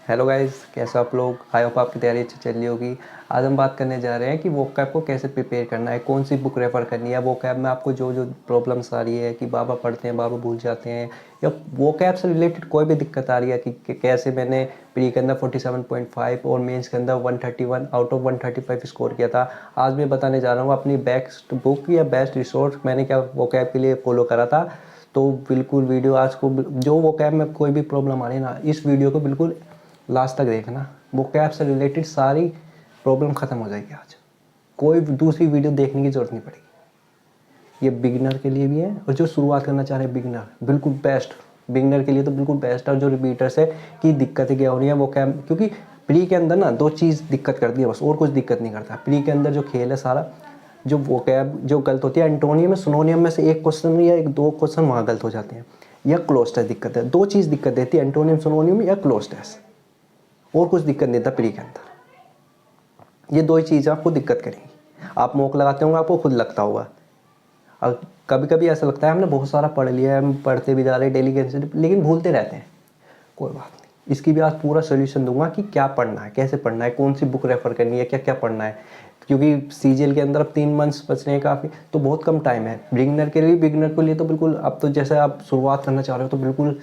Hello guys, कैसे आप लोग। आई होप आपकी तैयारी अच्छी चल रही होगी। आज हम बात करने जा रहे हैं कि वोकैब को कैसे प्रिपेयर करना है, कौन सी बुक रेफ़र करनी है। वोकैब में आपको जो जो प्रॉब्लम्स आ रही है कि बाबा पढ़ते हैं बाबा भूल जाते हैं, या वोकैब से रिलेटेड कोई भी दिक्कत आ रही है कि कैसे मैंने प्री के अंदर 47.5 और मेंस के अंदर 131 आउट ऑफ 135 स्कोर किया था। आज मैं बताने जा रहा हूँ अपनी बेस्ट बुक या बेस्ट रिसोर्स मैंने क्या वोकैब के लिए फॉलो करा था। तो बिल्कुल वीडियो आज को जो वोकैब में कोई भी प्रॉब्लम आ रही है ना, इस वीडियो को बिल्कुल लास्ट तक देखना। वोकैब से रिलेटेड सारी प्रॉब्लम ख़त्म हो जाएगी। आज कोई दूसरी वीडियो देखने की ज़रूरत नहीं पड़ेगी। ये बिगिनर के लिए भी है और जो शुरुआत करना चाह रहे हैं बिगिनर, बिल्कुल बेस्ट। बिगिनर के लिए तो बिल्कुल बेस्ट है। और जो रिपीटर्स है कि दिक्कतें क्या हो रही है वोकैब, क्योंकि प्री के अंदर ना दो चीज़ दिक्कत करती है बस, और कुछ दिक्कत नहीं करता। प्री के अंदर जो खेल है सारा, जो वोकैब जो गलत होती है एंटोनियम में सिनोनियम में से एक क्वेश्चन या एक दो क्वेश्चन वहाँ गलत हो जाते हैं, या क्लोज टेस्ट दिक्कत है। दो चीज़ दिक्कत देती है, एंटोनियम सिनोनियम या क्लोज टेस्ट, और कुछ दिक्कत नहीं था प्री के अंदर। ये दो ही चीज़ें आपको दिक्कत करेंगी। आप मॉक लगाते होंगे, आपको खुद लगता होगा। और कभी कभी ऐसा लगता है हमने बहुत सारा पढ़ लिया है, हम पढ़ते भी जा रहे हैं डेली के, लेकिन भूलते रहते हैं। कोई बात नहीं, इसकी भी आज पूरा सोल्यूशन दूंगा कि क्या पढ़ना है, कैसे पढ़ना है, कौन सी बुक रेफर करनी है, क्या क्या पढ़ना है। क्योंकि सीजीएल के अंदर अब 3 मंथ्स बचने हैं काफ़ी, तो बहुत कम टाइम है बिगिनर के लिए। बिगिनर के लिए तो बिल्कुल, अब तो जैसे आप शुरुआत करना चाह रहे हो तो बिल्कुल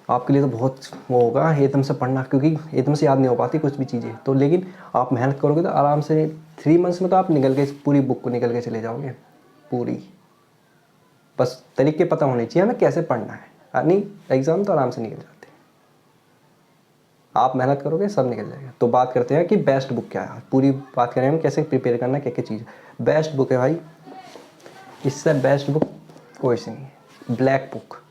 आपके लिए तो बहुत वो होगा एकदम से पढ़ना, क्योंकि एकदम से याद नहीं हो पाती कुछ भी चीज़ें तो। लेकिन आप मेहनत करोगे तो आराम से 3 मंथ्स में तो आप निकल के पूरी बुक को निकल के चले जाओगे पूरी। बस तरीके पता होने चाहिए हमें कैसे पढ़ना है, नहीं एग्ज़ाम तो आराम से निकल जाते हैं। आप मेहनत करोगे सब निकल जाएगा। तो बात करते हैं कि बेस्ट बुक क्या है। पूरी बात करें हम कैसे प्रिपेयर करना है, क्या क्या चीज़ बेस्ट बुक है भाई। इससे बेस्ट बुक कोई सी नहीं है। ब्लैक बुक,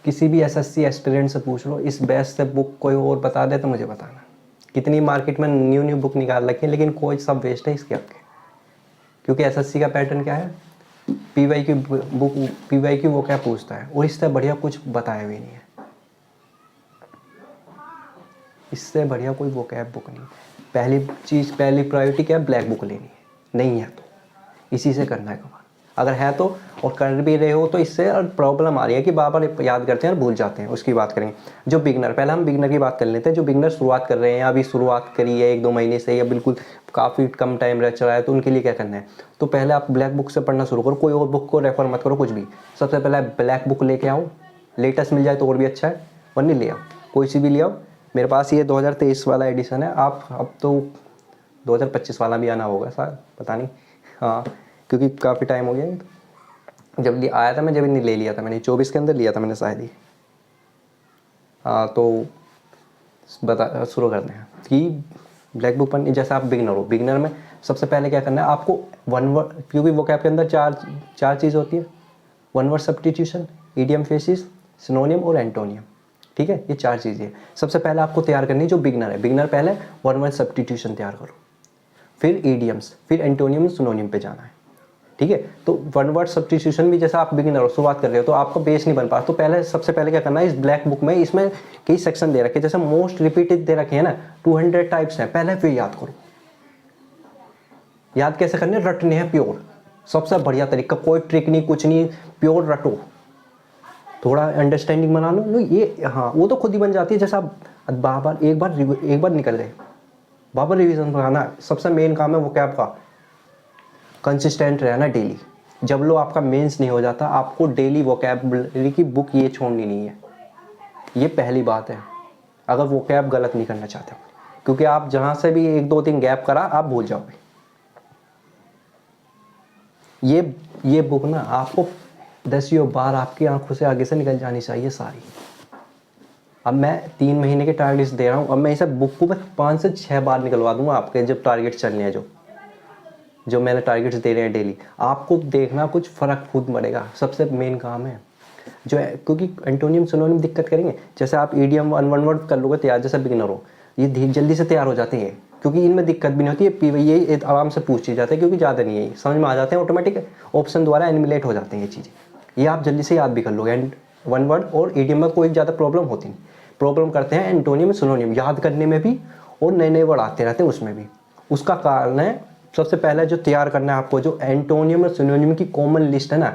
किसी भी एसएससी एस्पिरेंट से पूछ लो, इस बेस्ट से बुक कोई और बता दे तो मुझे बताना। कितनी मार्केट में न्यू न्यू बुक निकाल रखी है, लेकिन कोई सब वेस्ट है इसके आपके। क्योंकि एसएससी का पैटर्न क्या है, पीवाई की बुक, पीवाई की वो क्या पूछता है, और इससे बढ़िया कुछ बताया भी नहीं है। इससे बढ़िया कोई वोकैब बुक नहीं। पहली चीज़, पहली प्रायोरिटी क्या है, ब्लैक बुक लेनी है। नहीं है तो इसी से करना है कवर। अगर है तो और कर भी रहे हो तो इससे और प्रॉब्लम आ रही है कि बार बार याद करते हैं और भूल जाते हैं, उसकी बात करेंगे। जो बिगनर, पहले हम बिगनर की बात कर लेते हैं। जो बिगनर शुरुआत कर रहे हैं, अभी शुरुआत करी है 1-2 महीने से, या बिल्कुल काफ़ी कम टाइम रह चला है, तो उनके लिए क्या करना है। तो पहले आप ब्लैक बुक से पढ़ना शुरू करो, कोई और बुक को रेफर मत करो कुछ भी। सबसे पहले ब्लैक बुक लेके आओ, लेटेस्ट मिल जाए तो और भी अच्छा है, वरना ले आओ कोई सी भी ले आओ। मेरे पास ये 2023 वाला एडिशन है। आप अब तो 2025 वाला भी आना होगा शायद, पता नहीं। हाँ, क्योंकि काफ़ी टाइम हो गया जब आया था। मैं जब नहीं ले लिया था, मैंने 24 के अंदर लिया था मैंने शायद ही। हाँ, तो बता शुरू करते हैं कि ब्लैक बुक पढ़नी। जैसे आप बिगनर हो, बिगनर में सबसे पहले क्या करना है आपको, वन वर्ड, क्योंकि वोकैब के अंदर चार चीज़ होती है। One word substitution, idiom faces, सिनोनियम और एंटोनियम। ठीक है, ये 4 चीज़ें सबसे पहले आपको तैयार करनी। जो बिगनर है, बिगनर पहले वन वर्ड सब्स्टिट्यूशन तैयार करो, फिर ईडियम्स, फिर एंटोनियम सिनोनियम पे जाना है। ठीक है, तो वन वर्ड सब्स्टिट्यूशन भी जैसा आप बिगिनर हो, शुरुआत कर रहे हो, तो आपका बेस नहीं बन पा, तो पहले सबसे पहले क्या करना है, इस ब्लैक बुक में इसमें कई सेक्शन दे रखे हैं। जैसे मोस्ट रिपीटेड दे रखे हैं ना, 200 टाइप्स हैं, पहले फिर याद करो। याद कैसे करने, रटने हैं प्योर, सबसे बढ़िया तरीका, कोई ट्रिक नहीं कुछ नहीं, प्योर रटो। थोड़ा अंडरस्टैंडिंग बना लो ये, हाँ वो तो खुद ही बन जाती है। जैसे आप बार एक बार निकल गए, बार रिविजन कराना सबसे मेन काम है वो क्या आपका। कंसिस्टेंट रहना डेली। जब लो आपका मेंस नहीं हो जाता, आपको डेली वोकैबुलरी की बुक ये छोड़नी नहीं है। ये पहली बात है, अगर वोकैब गलत नहीं करना चाहते, क्योंकि आप जहां से भी 1-2 दिन गैप करा आप भूल जाओगे। ये बुक ना आपको 10 बार आपकी आंखों से आगे से निकल जानी चाहिए सारी। अब मैं 3 महीने के टारगेट्स दे रहा हूँ, अब मैं इसे बुक को बस 5 से 6 बार निकलवा दूंगा आपके, जब टारगेट चलने हैं जो मैंने टारगेट्स दे रहे हैं डेली। आपको देखना कुछ फ़र्क खुद पड़ेगा, सबसे मेन काम है जो है। क्योंकि एंटोनियम सिनोनियम दिक्कत करेंगे। जैसे आप ईडियम वन वर्ड कर लोगे तैयार, जैसे बिगिनर हो, ये जल्दी से तैयार हो जाते हैं, क्योंकि इनमें दिक्कत भी नहीं होती है। ये आराम से पूछ जाते हैं, क्योंकि ज़्यादा नहीं है, समझ में आ जाते हैं, ऑटोमेटिक ऑप्शन द्वारा एनिमुलेट हो जाते हैं ये चीज़ें। ये आप जल्दी से याद भी कर लोगे। एंड वन वर्ड और ईडियम में कोई ज़्यादा प्रॉब्लम होती नहीं। प्रॉब्लम करते हैं एंटोनियम सिनोनियम याद करने में भी, और नए नए वर्ड आते रहते हैं उसमें भी। उसका कारण है, सबसे पहले जो तैयार करना है आपको, जो एंटोनियम और सिनोनियम की कॉमन लिस्ट है ना,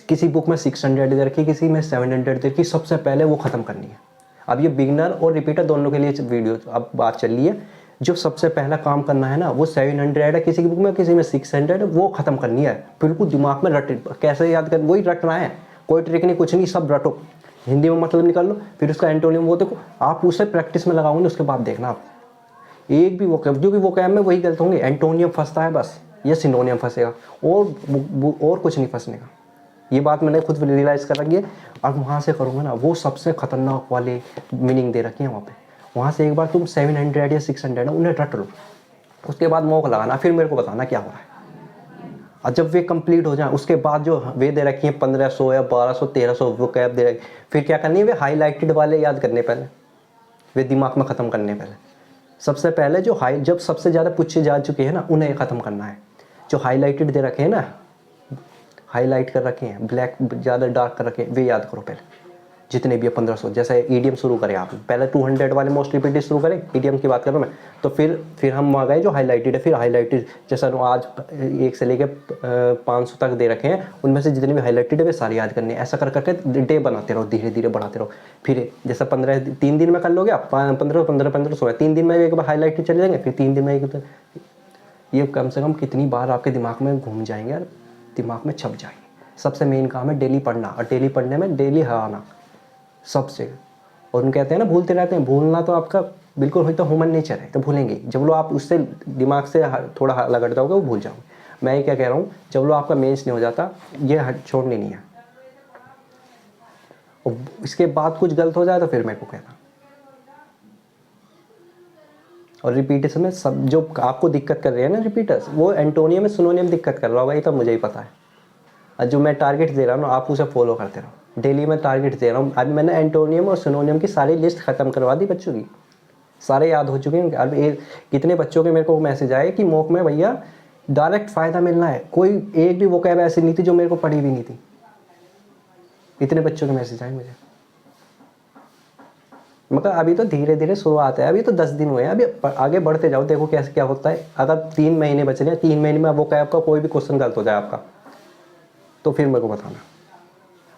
किसी बुक में 600 दे रखी, किसी में 700 दे रखी, सबसे पहले वो ख़त्म करनी है। अब ये बिगनर और रिपीटर दोनों के लिए वीडियो अब बात चल रही है। जो सबसे पहला काम करना है ना, वो 700 है किसी की बुक में, किसी में 600 है, वो खत्म करनी है। बिल्कुल दिमाग में रट, कैसे याद कर, वही रटना है, कोई ट्रिक नहीं, कुछ नहीं, सब रटो। हिंदी में मतलब निकाल लो, फिर उसका एंटोनियम वो देखो, आप उसे प्रैक्टिस में लगाओगे, उसके बाद देखना आप एक भी वोकैब, जो भी वोकैब में वही गलत होंगे, एंटोनियम फंसता है बस, ये सिनोनियम फंसेगा, और कुछ नहीं फंसने का। ये बात मैंने खुद रियलाइज कर रखी है। और वहाँ से करूँगा ना, वो सबसे खतरनाक वाले मीनिंग दे रखी है वहाँ पे। वहाँ से एक बार तुम 700 या 600 उन्हें रट लो, उसके बाद मौका लगाना, फिर मेरे को बताना क्या हो रहा है। और जब वे कंप्लीट हो जाए, उसके बाद जो वे दे रखी हैं 1500 या 1200 1300 वो कैब दे रखी, फिर क्या करनी है, वे हाईलाइटेड वाले याद करने पहले, वे दिमाग में ख़त्म करने पहले। सबसे पहले जो जब सबसे ज़्यादा पूछे जा चुके हैं ना, उन्हें ख़त्म करना है। जो हाईलाइटेड दे रखे हैं ना, हाईलाइट कर रखे हैं, ब्लैक ज़्यादा डार्क कर रखे हैं, वे याद करो पहले, जितने भी है 1500। जैसे ईडीएम शुरू करें आप, पहले 200 वाले मोस्ट रिपीटेड शुरू करें, ईडीएम की बात कर रहा हूँ मैं, तो फिर हम वहाँ गए जो हाईलाइटेड है, फिर हाईलाइटेड जैसा आज 1 से लेकर 500 तक दे रखे हैं, उनमें से जितने भी हाईलाइटेड है वे सारे याद करने हैं। ऐसा कर करके डे बनाते रहो, धीरे धीरे बढ़ाते रहो। फिर जैसा 3 दिन में कर लोगे आप, 1500 3 दिन में एक बार हाईलाइटेड चले जाएंगे, फिर 3 दिन में एक, ये कम से कम कितनी बार आपके दिमाग में घूम जाएंगे यार, दिमाग में छप जाएंगे। सबसे मेन काम है डेली पढ़ना, और डेली पढ़ने में डेली हराना सबसे। और उन कहते हैं ना, भूलते रहते हैं, भूलना तो आपका बिल्कुल हो, तो ह्यूमन नेचर है, तो भूलेंगे। जब लोग आप उससे दिमाग से थोड़ा लगट जाओगे, वो भूल जाओगे। मैं ये क्या कह रहा हूँ, जब लोग आपका मेंस नहीं हो जाता, ये छोड़नी नहीं है। और इसके बाद कुछ गलत हो जाए तो फिर मेरे को कहना। और रिपीटेशन में सब जो आपको दिक्कत कर रहे हैं ना रिपीटर्स, वो एंटोनियम में सिनोनियम दिक्कत कर रहा होगा, ये तो मुझे ही पता है। और जो मैं टारगेट दे रहा हूँ ना, आप उसे फॉलो करते रहो। डेली मैं टारगेट दे रहा हूँ। अभी मैंने एंटोनियम और सिनोनियम की सारी लिस्ट खत्म करवा दी बच्चों की, सारे याद हो चुके हैं। अब कितने बच्चों के मेरे को मैसेज आए कि मॉक में भैया डायरेक्ट फ़ायदा मिलना है, कोई एक भी वोकैब ऐसी नहीं थी जो मेरे को पढ़ी भी नहीं थी। इतने बच्चों के मैसेज आए मुझे। मगर अभी तो धीरे धीरे शुरुआत है, अभी तो 10 दिन हुए हैं, अभी आगे बढ़ते जाओ, देखो कैसे क्या होता है। अगर 3 महीने बच रहे हैं, 3 महीने में वोकैब का कोई भी क्वेश्चन गलत हो जाए आपका, तो फिर मेरे को बताना।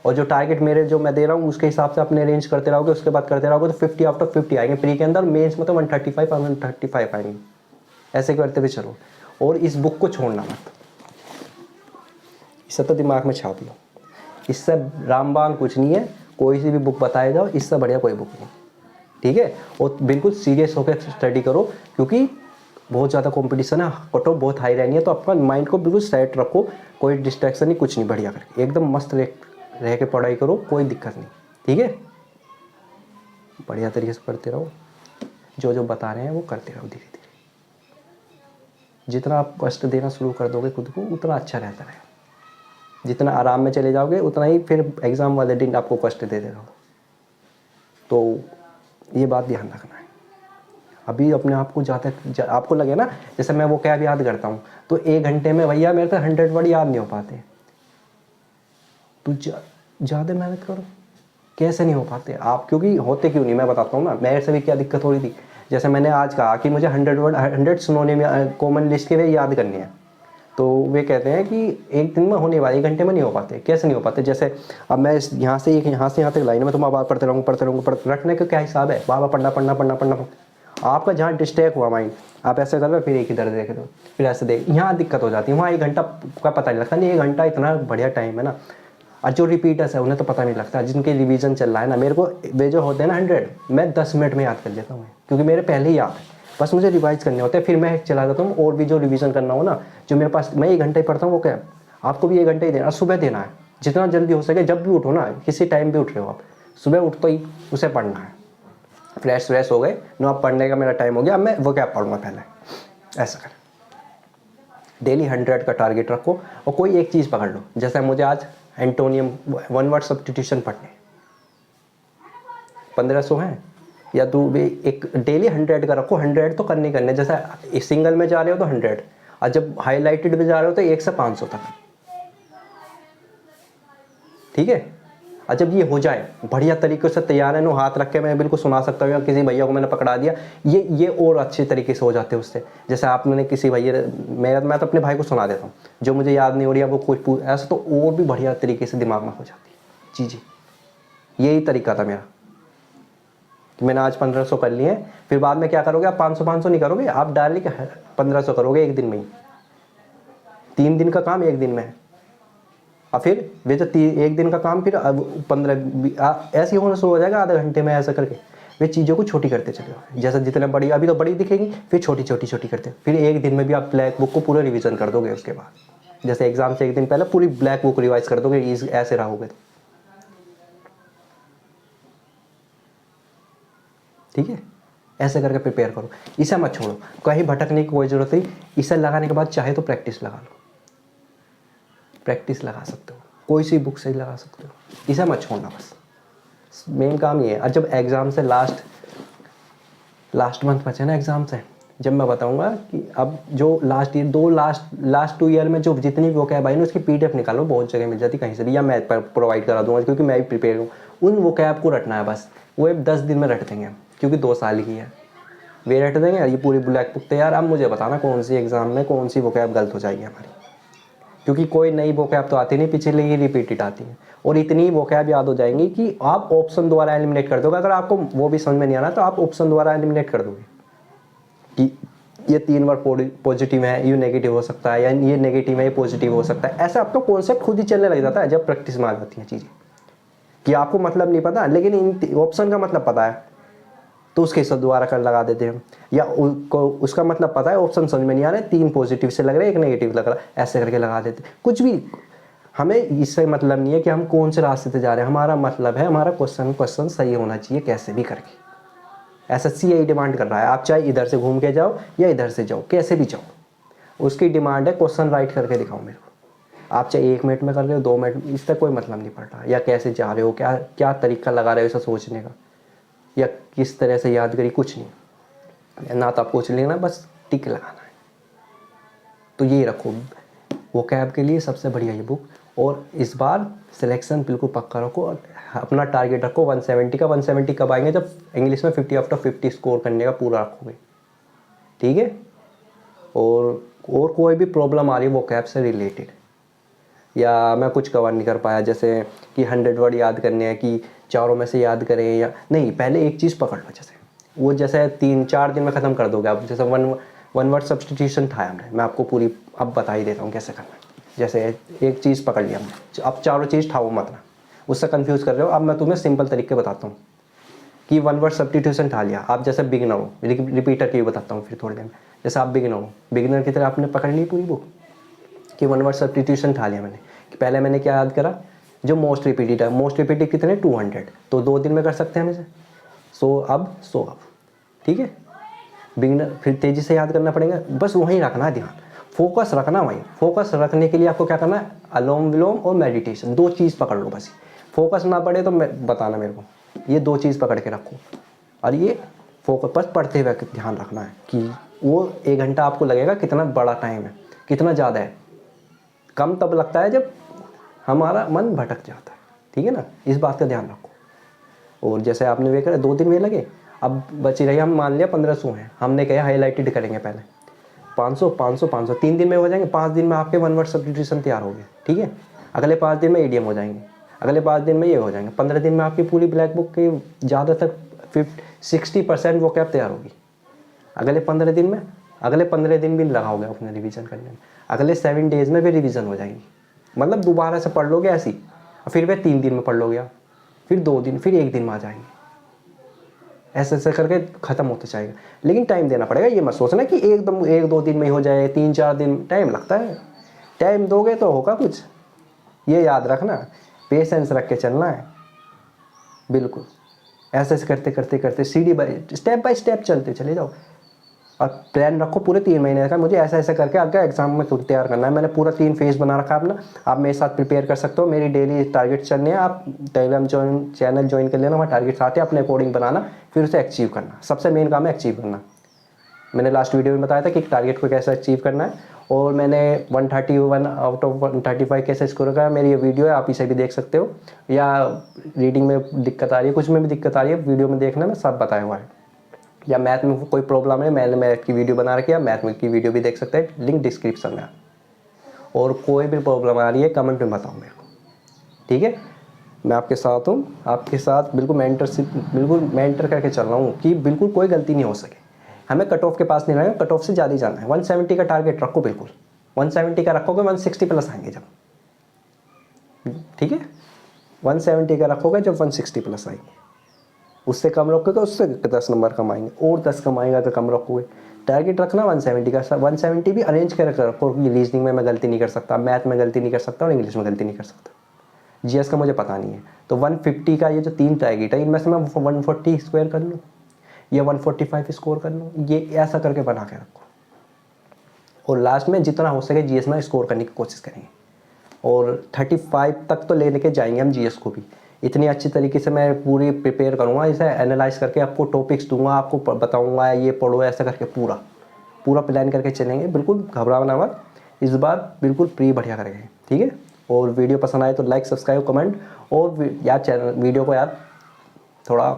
और जो टारगेट मेरे जो मैं दे रहा हूँ, उसके हिसाब से अपने अरेंज करते रहोगे, उसके बाद करते रहोगे, तो 50 आउट ऑफ 50 आएंगे प्री के अंदर। मेंस में तो 135 आएंगे। ऐसे करते हुए चलो, और इस बुक को छोड़ना मत, इसे तो दिमाग में छाप लो। इससे रामबाण कुछ नहीं है, कोई सी भी बुक बताए जाओ, इससे बढ़िया कोई बुक नहीं, ठीक है। और बिल्कुल सीरियस होकर स्टडी करो, क्योंकि बहुत ज़्यादा कंपटीशन है, कट ऑफ बहुत हाई रहनी है। तो अपना माइंड को बिल्कुल सेट रखो, कोई डिस्ट्रैक्शन नहीं, कुछ नहीं, बढ़िया करके एकदम मस्त रह के पढ़ाई करो, कोई दिक्कत नहीं, ठीक है। बढ़िया तरीके से पढ़ते रहो, जो जो बता रहे हैं वो करते रहो धीरे धीरे। जितना आप कष्ट देना शुरू कर दोगे खुद को, उतना अच्छा रहता है। जितना आराम में चले जाओगे, उतना ही फिर एग्ज़ाम वाले दिन आपको कष्ट दे रहो। तो ये बात ध्यान रखना है। अभी अपने आप को आपको लगे ना, जैसे मैं वो क्या याद करता हूँ, तो 1 घंटे में भैया मेरे तो 100 वर्ड याद नहीं हो पाते। तो ज़्यादा मेहनत करो, कैसे नहीं हो पाते आप, क्योंकि होते क्यों नहीं, मैं बताता हूँ ना। मेरे से भी क्या दिक्कत हो रही थी, जैसे मैंने आज कहा कि मुझे 100 वर्ड 100 सिनोनिम कॉमन लिस्ट के वे याद करने हैं, तो वे कहते हैं कि एक दिन में होने वाले 1 घंटे में नहीं हो पाते। कैसे नहीं हो पाते, जैसे अब मैं यहाँ से यहाँ तक लाइन में, तो मैं बात पढ़ते रहूँगा। रखने का क्या हिसाब है, बाबा पढ़ना। आपका जहाँ डिस्ट्रैक्ट हुआ माइंड, आप ऐसे कर लो, फिर एक इधर देख लो, फिर ऐसे देख, यहाँ दिक्कत हो जाती है। वहाँ 1 घंटा का पता नहीं लगता, नहीं 1 घंटा इतना बढ़िया टाइम है ना। और जो रिपीटर्स है उन्हें तो पता नहीं लगता, जिनके रिवीजन चल रहा है ना, मेरे को वे जो होते हैं ना 100, मैं 10 मिनट में याद कर लेता हूँ, क्योंकि मेरे पहले ही याद है, बस मुझे रिवाइज करने होते हैं, फिर मैं चला जाता हूँ। और भी जो रिवीजन करना हो ना, जो मेरे पास, मैं 1 घंटा ही पढ़ता हूँ, वो क्या आपको भी 1 घंटा ही देना, सुबह देना है, जितना जल्दी हो सके। जब भी उठो ना, किसी टाइम भी उठ रहे हो आप, सुबह उठते ही उसे पढ़ना है। फ्रेश हो गए ना, अब पढ़ने का मेरा टाइम हो गया, अब मैं वो क्या पढ़ूंगा पहले, ऐसा कर। डेली 100 का टारगेट रखो, और कोई एक चीज़ पकड़ लो। जैसे मुझे आज एंटोनियम 1 वर्ड सब्स्टिट्यूशन पढ़ने 1500 हैं, या तो भी एक डेली 100 का रखो। 100 तो करने जैसे सिंगल में जा रहे हो तो 100, और जब हाईलाइटेड में जा रहे हो तो 1 से 500 तक, ठीक है। और जब ये हो जाए बढ़िया तरीके से तैयार है ना, हाथ रख के मैं बिल्कुल सुना सकता हूँ, या किसी भैया को मैंने पकड़ा दिया, ये और अच्छे तरीके से हो जाते हैं उससे। जैसे आप मैंने किसी भैया, मैं तो अपने भाई को सुना देता हूँ, जो मुझे याद नहीं हो रही है वो कुछ ऐसा, तो और भी बढ़िया तरीके से दिमाग में हो जाती है। जी, यही तरीका था मेरा। कि मैंने आज 1500 कर लिए हैं, फिर बाद में क्या करोगे आप 500 नहीं करोगे, आप डायरेक्ट 1500 करोगे एक दिन में ही। 3 दिन का काम एक दिन में है, और फिर वे जो एक दिन का काम फिर अब 15 ऐसे ही होना शुरू हो जाएगा, आधे घंटे में ऐसा करके वे चीज़ों को छोटी करते चले जाओगे। जैसे जितने बड़ी, अभी तो बड़ी दिखेगी, फिर छोटी छोटी छोटी करते, फिर एक दिन में भी आप ब्लैक बुक को पूरा रिवीजन कर दोगे। उसके बाद जैसे एग्जाम से एक दिन पहले पूरी ब्लैक बुक रिवाइज कर दोगे, ऐसे रहोगे तो। ठीक है, ऐसे करके प्रिपेयर करो, इसे मत छोड़ो, कहीं भटकने की कोई ज़रूरत नहीं। इसे लगाने के बाद चाहे तो प्रैक्टिस लगा लो, प्रैक्टिस लगा सकते हो, कोई सी बुक से ही लगा सकते हो, इसे मत छोड़ना। बस मेन काम ये है। और जब एग्ज़ाम से लास्ट मंथ बचे ना एग्ज़ाम से, जब मैं बताऊंगा कि अब जो लास्ट 2 ईयर में जो जितनी वोकैब आई ना, उसकी PDF निकालो, बहुत जगह मिल जाती कहीं से भी, या मैं प्रोवाइड करा दूंगा क्योंकि मैं भी प्रिपेयर हूँ। उन वोकैब को रटना है बस, वो 10 दिन में रट देंगे क्योंकि 2 साल की है, वे रट देंगे। ये पूरी ब्लैक बुक तैयार। अब मुझे बताना कौन सी एग्ज़ाम में कौन सी वोकैब गलत हो जाएगी हमारी, क्योंकि कोई नई वोकैब तो आती नहीं, पिछले ही रिपीटेड आती है, और इतनी वोकैब याद हो जाएंगी कि आप ऑप्शन द्वारा एलिमिनेट कर दोगे। अगर आपको वो भी समझ में नहीं आना तो आप ऑप्शन द्वारा एलिमिनेट कर दोगे कि ये 3 बार पॉजिटिव है, ये नेगेटिव हो सकता है, या ये नेगेटिव है, ये पॉजिटिव हो सकता है। ऐसा आपका कॉन्सेप्ट खुद ही चलने लग जाता है जब प्रैक्टिस में आ जाती हैं चीज़ें, कि आपको मतलब नहीं पता लेकिन इन ऑप्शन का मतलब पता है, तो उसके सब दोबारा कर लगा देते हैं। या उसका मतलब पता है, ऑप्शन समझ में नहीं आ रहे, 3 पॉजिटिव से लग रहे, 1 नेगेटिव लग रहा, ऐसे करके लगा देते। कुछ भी, हमें इससे मतलब नहीं है कि हम कौन से रास्ते से जा रहे हैं, हमारा मतलब है हमारा क्वेश्चन सही होना चाहिए कैसे भी करके। SSC यही डिमांड कर रहा है, आप चाहे इधर से घूम के जाओ या इधर से जाओ, कैसे भी जाओ, उसकी डिमांड है क्वेश्चन राइट करके दिखाओ मेरे को। आप चाहे 1 मिनट में कर रहे हो, 2 मिनट, इससे कोई मतलब नहीं पड़ रहा, या कैसे जा रहे हो, क्या तरीका लगा रहे हो इसे सोचने का, या किस तरह से याद करी, कुछ नहीं ना, तो आपको कुछ लिखना, बस टिक लगाना है। तो ये रखो वोकैब के लिए सबसे बढ़िया ये बुक। और इस बार सिलेक्शन बिल्कुल पक्का रखो, और अपना टारगेट रखो 170 का। 170 कब आएंगे, जब इंग्लिश में 50 आउट ऑफ 50 स्कोर करने का पूरा रखोगे। ठीक है, और कोई भी प्रॉब्लम आ रही है वोकैब से रिलेटेड, या मैं कुछ कवर नहीं कर पाया, जैसे कि 100 वर्ड याद करने हैं, कि चारों में से याद करें या नहीं, पहले एक चीज़ पकड़ लो। जैसे वो जैसे 3-4 दिन में ख़त्म कर दोगे आप। जैसे वन वर्ड सब्स्टिट्यूशन था हमने, मैं आपको पूरी अब बता ही देता हूँ कैसे करना है। जैसे एक चीज़ पकड़ लिया हमने, अब चारों चीज़ ठाओ मत ना, उससे कंफ्यूज कर रहे हो। अब मैं तुम्हें सिंपल तरीके बताता हूँ कि 1 वर्ड सब्स्टिट्यूशन ठा लिया आप, जैसे बिगिनर हो, रिपीटर की भी बताता हूँ फिर थोड़ी देर में। जैसे आप बिगिनर की तरह आपने पकड़ ली पूरी बुक कि 1 वर्ड सब्स्टिट्यूशन ठा लिया मैंने, कि पहले मैंने क्या याद करा, जो मोस्ट रिपीटेड है। मोस्ट रिपीटेड कितने, 200, तो 2 दिन में कर सकते हैं हम इसे। सो अब ठीक है, बिगिनर फिर तेज़ी से याद करना पड़ेगा, बस वहीं रखना है ध्यान, फोकस रखना वहीं। फोकस रखने के लिए आपको क्या करना है, अनुलोम विलोम और मेडिटेशन, 2 चीज़ पकड़ लो बस। फोकस ना पड़े तो बताना मेरे को, ये 2 चीज़ पकड़ के रखो। और ये फोकस बस पढ़ते हुए ध्यान रखना है कि वो 1 घंटा आपको लगेगा कितना बड़ा टाइम है, कितना ज़्यादा है। कम तब लगता है जब हमारा मन भटक जाता है। ठीक है ना, इस बात का ध्यान रखो। और जैसे आपने वे करा 2 दिन में लगे, अब बची रही, हम मान लिया 1500 हैं, हमने कहा हाईलाइटेड करेंगे पहले 500 500 500, 3 दिन में हो जाएंगे। 5 दिन में आपके 1 वर्ड सब्स्टिट्यूशन तैयार हो गए। ठीक है, अगले 5 दिन में ईडीएम हो जाएंगे, अगले 5 दिन में ये हो जाएंगे। 15 दिन में आपकी पूरी ब्लैक बुक की ज़्यादातर 60% वोकैब तैयार होगी। अगले 15 दिन में, अगले 15 दिन भी लगाओगे अपने रिवीजन करने में, अगले 7 डेज़ में भी रिवीजन हो जाएगी। मतलब दोबारा से पढ़ लोगे ऐसी, फिर वे 3 दिन में पढ़ लोगे आप, फिर 2 दिन, फिर 1 दिन में आ जाएंगे। ऐसे ऐसे करके ख़त्म होते जाएगा। लेकिन टाइम देना पड़ेगा, ये मत सोचना कि एकदम 1-2 दिन में ही हो जाए, 3-4 दिन टाइम लगता है। टाइम दोगे तो होगा कुछ, ये याद रखना, पेशेंस रख के चलना है। बिल्कुल ऐसे ऐसे करते करते करते स्टेप बाय स्टेप चलते चले जाओ। और प्लान रखो पूरे 3 महीने का, मुझे ऐसा ऐसा करके आगे एग्जाम में खुद तैयार करना है। मैंने पूरा 3 फेज बना रखा है अपना, आप मेरे साथ प्रिपेयर कर सकते हो। मेरी डेली टारगेट चलने हैं, आप टेलीग्राम चैनल ज्वाइन कर लेना, वहाँ टारगेट्स आते हैं, अपने अकॉर्डिंग बनाना, फिर उसे अचीव करना। सबसे मेन काम है अचीव करना। मैंने लास्ट वीडियो में बताया था कि टारगेट को कैसे अचीव करना है, और मैंने 131 आउट ऑफ 135 कैसे स्कोर करा, मेरी ये वीडियो है, आप इसे भी देख सकते हो। या रीडिंग में दिक्कत आ रही है, कुछ में भी दिक्कत आ रही है, वीडियो में देखना में सब बताया हुआ है। या मैथ में कोई प्रॉब्लम है, मैंने मैथ की वीडियो बना रखी है, मैथ में की वीडियो भी देख सकते हैं, लिंक डिस्क्रिप्शन में। और कोई भी प्रॉब्लम आ रही है कमेंट में बताओ मेरे को। ठीक है, मैं आपके साथ हूँ, आपके साथ बिल्कुल मेंटरशिप, बिल्कुल मेंटर करके चल रहा हूँ कि बिल्कुल कोई गलती नहीं हो सके। हमें कट ऑफ के पास नहीं रहना, कट ऑफ से ज़्यादा ही जाना है। 170 का टारगेट रखो, बिल्कुल 170 का रखोगे 160 प्लस आएंगे जब, ठीक है। 170 का रखोगे जब 160 प्लस आएंगे, उससे कम रखोगे उससे 10 नंबर कम आएंगे, और 10 कम आएगा तो कम रखोगे। टारगेट रखना 170 का। 170 भी अरेंज कर रखो कि रीजनिंग में मैं गलती नहीं कर सकता, मैथ में गलती नहीं कर सकता और इंग्लिश में गलती नहीं कर सकता। जीएस का मुझे पता नहीं है, तो 150 का ये जो 3 टारगेट है इनमें से मैं 140 स्क्वायर कर लूँ या 145 स्कोर कर लूँ, ये ऐसा करके बना के रखो। और लास्ट में जितना हो सके जीएस में स्कोर करने की कोशिश करेंगे, और 35 तक तो ले लेके जाएंगे हम जीएस को भी। इतनी अच्छी तरीके से मैं पूरी प्रिपेयर करूँगा, इसे एनालाइज करके आपको टॉपिक्स दूंगा, आपको बताऊँगा ये पढ़ो, ऐसा करके पूरा पूरा प्लान करके चलेंगे। बिल्कुल घबराना मत, इस बार बिल्कुल प्री बढ़िया करेंगे, ठीक है। और वीडियो पसंद आए तो लाइक, सब्सक्राइब, कमेंट, और यार चैनल वीडियो को यार थोड़ा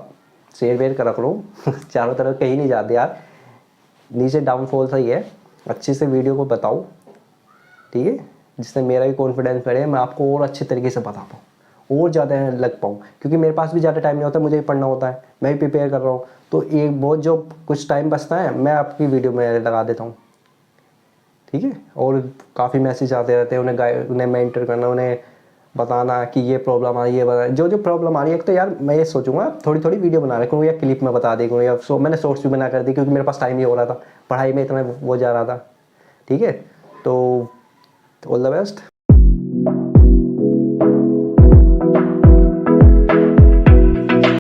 शेयर वेयर कर रख लो चारों तरफ कहीं नहीं जाते यार, नीचे डाउनफॉल सही है, अच्छे से वीडियो को बताओ, ठीक है, जिससे मेरा भी कॉन्फिडेंस बढ़े, मैं आपको और अच्छे तरीके से बता पाऊँ और ज़्यादा लग पाऊँ, क्योंकि मेरे पास भी ज़्यादा टाइम नहीं होता, मुझे भी पढ़ना होता है, मैं भी प्रिपेयर कर रहा हूँ। तो एक बहुत जो कुछ टाइम बचता है मैं आपकी वीडियो में लगा देता हूँ, ठीक है। और काफ़ी मैसेज आते रहते हैं, उन्हें मेंटर करना, उन्हें बताना कि ये प्रॉब्लम आ रही है, जो जो प्रॉब्लम आ रही है। एक तो यार मैं ये सोचूंगा थोड़ी थोड़ी वीडियो बना रखूँ या क्लिप में बता देगा, या मैंने शॉर्ट्स भी बना कर दी, क्योंकि मेरे पास टाइम नहीं हो रहा था, पढ़ाई में इतना वो जा रहा था, ठीक है। तो ऑल द बेस्ट,